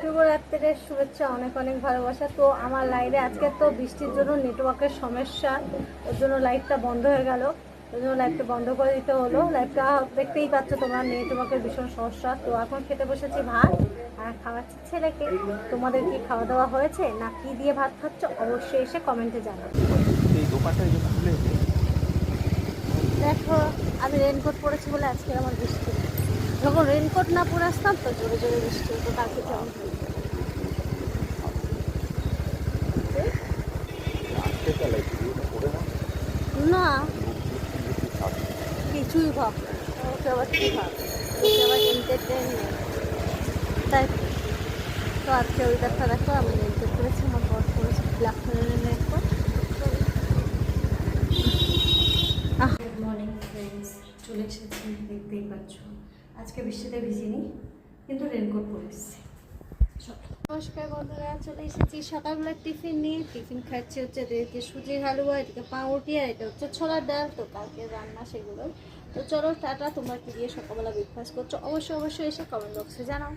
শুভরাত্রির শুভেচ্ছা, অনেক অনেক ভালোবাসা। তো আমার লাইভে আজকে তো বৃষ্টির জন্য নেটওয়ার্কের সমস্যা, ওর জন্য লাইভটা বন্ধ হয়ে গেল। ওই জন্য লাইভটা বন্ধ করে দিতে হলো। লাইভটা দেখতেই পাচ্ছ তোমরা, নেটওয়ার্কের ভীষণ সমস্যা। তো এখন খেতে বসেছি ভাত আর খাওয়াচ্ছি ছেলেকে। তোমাদের কি খাওয়া দাওয়া হয়েছে না কি দিয়ে ভাত খাচ্ছ অবশ্যই এসে কমেন্টে জানাও। দেখো আমি রেনকোট পরেছি বলে আজকে আমার বৃষ্টি। যখন রেনকোট না পরে আসতাম তো জোরে জোরে বৃষ্টি হতো, কালকে কেমন না কিছুই ভাব না। ওকে আবার কী ভাব, ওকে আবার এন্টারটেনমেন্ট, তাই তো আজকে ওই দেখা দেখো আমি রেনকোট করেছি, আমার বর করেছি ব্ল্যাক কালারের রেনকোট। গুড মর্নিং ফ্রেন্ডস, চলে এসেছি, দেখতেই পাচ্ছ আজকে বৃষ্টিতে ভিজিনি কিন্তু রেনকোট পরে এসেছি। নমস্কার বন্ধুরা, চলে এসেছি সকালবেলা টিফিন নিয়ে। টিফিন খাচ্ছি হচ্ছে এদিকে সুজির হালুয়া, এদিকে পাউরুটি, আর এটা হচ্ছে ছোলার ডাল। তো কালকে রান্না সেগুলো। তো চলো টাটা, তোমরা কি দিয়ে সকালবেলা ব্রেকফাস্ট করছো অবশ্যই অবশ্যই এসে কমেন্ট বক্সে জানাও।